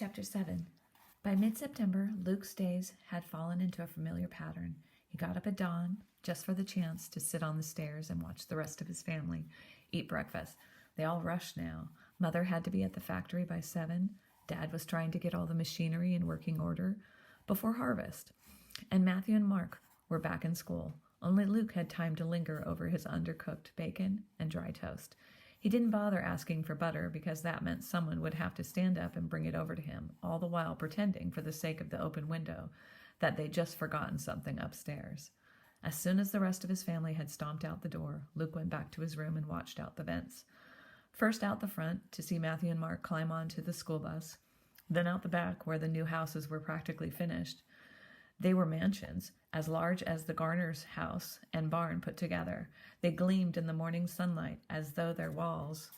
Chapter 7. By mid-September, Luke's days had fallen into a familiar pattern. He got up at dawn, just for the chance to sit on the stairs and watch the rest of his family eat breakfast. They all rushed now. Mother had to be at the factory by 7. Dad was trying to get all the machinery in working order before harvest. And Matthew and Mark were back in school. Only Luke had time to linger over his undercooked bacon and dry toast. He didn't bother asking for butter because that meant someone would have to stand up and bring it over to him, all the while pretending, for the sake of the open window, that they'd just forgotten something upstairs. As soon as the rest of his family had stomped out the door, Luke went back to his room and watched out the vents. First out the front to see Matthew and Mark climb onto the school bus, then out the back where the new houses were practically finished. They were mansions, as large as the Garner's house and barn put together. They gleamed in the morning sunlight as though their walls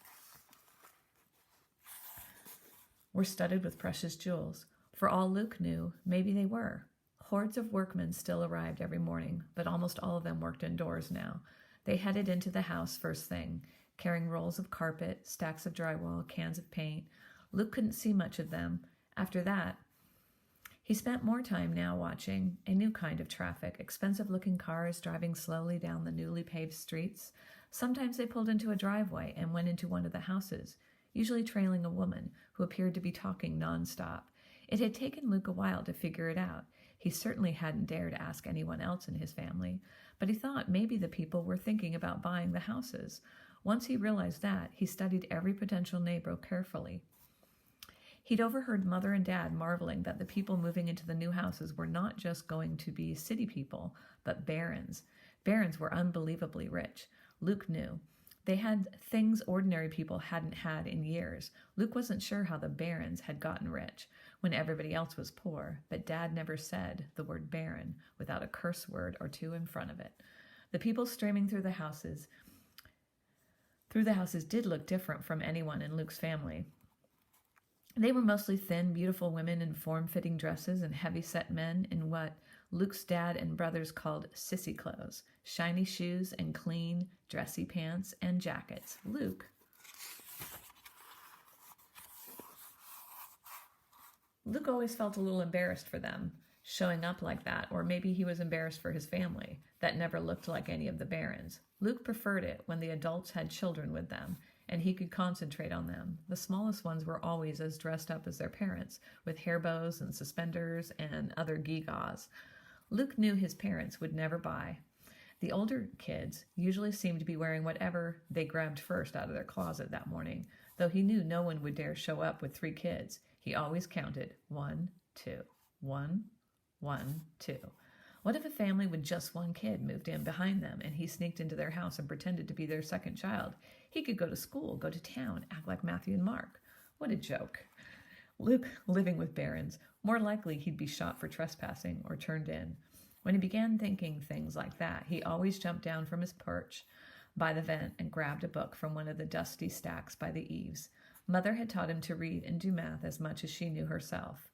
were studded with precious jewels. For all Luke knew, maybe they were. Hordes of workmen still arrived every morning, but almost all of them worked indoors now. They headed into the house first thing, carrying rolls of carpet, stacks of drywall, cans of paint. Luke couldn't see much of them. After that, he spent more time now watching a new kind of traffic, expensive-looking cars driving slowly down the newly paved streets. Sometimes they pulled into a driveway and went into one of the houses, usually trailing a woman who appeared to be talking nonstop. It had taken Luke a while to figure it out. He certainly hadn't dared ask anyone else in his family, but he thought maybe the people were thinking about buying the houses. Once he realized that, he studied every potential neighbor carefully. He'd overheard Mother and Dad marveling that the people moving into the new houses were not just going to be city people, but barons. Barons were unbelievably rich. Luke knew. They had things ordinary people hadn't had in years. Luke wasn't sure how the barons had gotten rich when everybody else was poor, but Dad never said the word baron without a curse word or two in front of it. The people streaming through the houses did look different from anyone in Luke's family. They were mostly thin, beautiful women in form-fitting dresses and heavy-set men in what Luke's dad and brothers called sissy clothes, shiny shoes and clean, dressy pants and jackets. Luke always felt a little embarrassed for them, showing up like that, or maybe he was embarrassed for his family, that never looked like any of the barons. Luke preferred it when the adults had children with them, and he could concentrate on them. The smallest ones were always as dressed up as their parents, with hair bows and suspenders and other gewgaws. Luke knew his parents would never buy. The older kids usually seemed to be wearing whatever they grabbed first out of their closet that morning, though he knew no one would dare show up with 3 kids. He always counted 1, 2, 1, 1, 2. What if a family with just 1 kid moved in behind them and he sneaked into their house and pretended to be their second child? He could go to school, go to town, act like Matthew and Mark. What a joke. Luke living with barons, more likely he'd be shot for trespassing or turned in. When he began thinking things like that, he always jumped down from his perch by the vent and grabbed a book from one of the dusty stacks by the eaves. Mother had taught him to read and do math as much as she knew herself.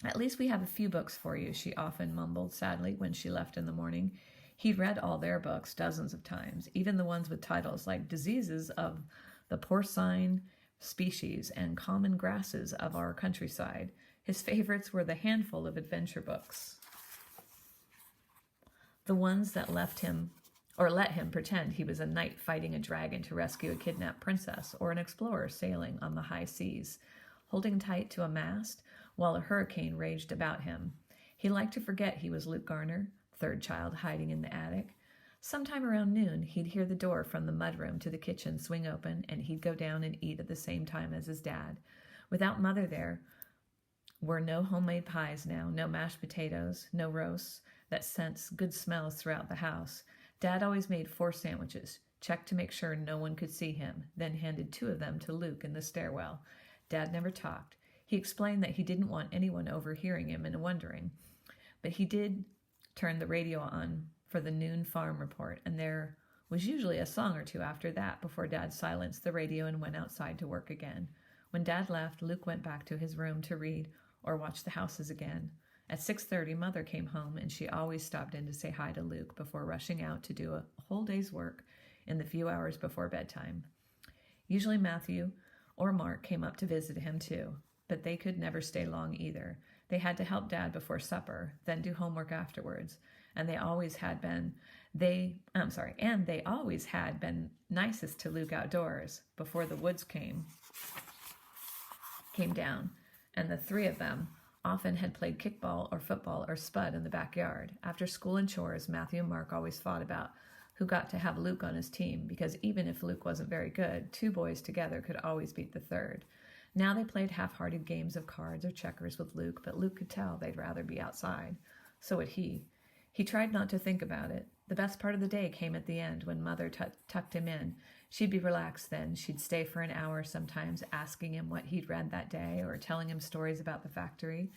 "At least we have a few books for you," she often mumbled sadly when she left in the morning. He'd read all their books dozens of times, even the ones with titles like Diseases of the Porcine Species and Common Grasses of Our Countryside. His favorites were the handful of adventure books, the ones that let him pretend he was a knight fighting a dragon to rescue a kidnapped princess, or an explorer sailing on the high seas, holding tight to a mast while a hurricane raged about him. He liked to forget he was Luke Garner, 3rd child hiding in the attic. Sometime around noon, he'd hear the door from the mudroom to the kitchen swing open, and he'd go down and eat at the same time as his dad. Without Mother there were no homemade pies now, no mashed potatoes, no roasts that sent good smells throughout the house. Dad always made 4 sandwiches, checked to make sure no one could see him, then handed 2 of them to Luke in the stairwell. Dad never talked. He explained that he didn't want anyone overhearing him and wondering, but he did turn the radio on for the noon farm report, and there was usually a song or two after that before Dad silenced the radio and went outside to work again. When Dad left, Luke went back to his room to read or watch the houses again. At 6:30, Mother came home, and she always stopped in to say hi to Luke before rushing out to do a whole day's work in the few hours before bedtime. Usually Matthew or Mark came up to visit him too. but they could never stay long either. They had to help Dad before supper, then do homework afterwards, and they always had been nicest to Luke outdoors before the woods came down, and the three of them often had played kickball or football or spud in the backyard. After school and chores, Matthew and Mark always fought about who got to have Luke on his team, because even if Luke wasn't very good, two boys together could always beat the third. Now they played half-hearted games of cards or checkers with Luke, but Luke could tell they'd rather be outside. So would he. He tried not to think about it. The best part of the day came at the end, when Mother tucked him in. She'd be relaxed then. She'd stay for an hour sometimes, asking him what he'd read that day or telling him stories about the factory.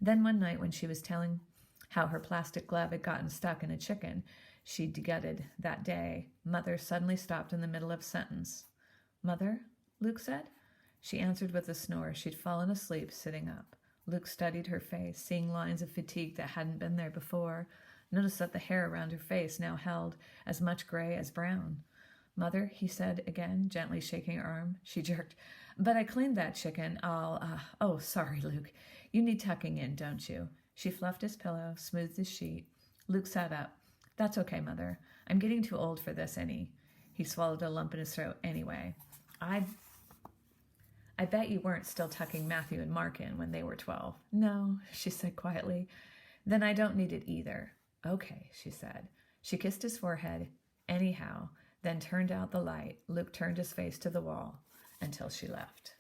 Then one night, when she was telling how her plastic glove had gotten stuck in a chicken she'd gutted that day, Mother suddenly stopped in the middle of a sentence. "Mother?" Luke said. She answered with a snore. She'd fallen asleep sitting up. Luke studied her face, seeing lines of fatigue that hadn't been there before. Noticed that the hair around her face now held as much gray as brown. "Mother," he said again, gently shaking her arm. She jerked. "But I cleaned that chicken. Oh, sorry, Luke. You need tucking in, don't you?" She fluffed his pillow, smoothed his sheet. Luke sat up. "That's okay, Mother. I'm getting too old for this, He swallowed a lump in his throat. "Anyway, I bet you weren't still tucking Matthew and Mark in when they were 12. "No," she said quietly. "Then I don't need it either." "Okay," she said. She kissed his forehead, anyhow, then turned out the light. Luke turned his face to the wall until she left.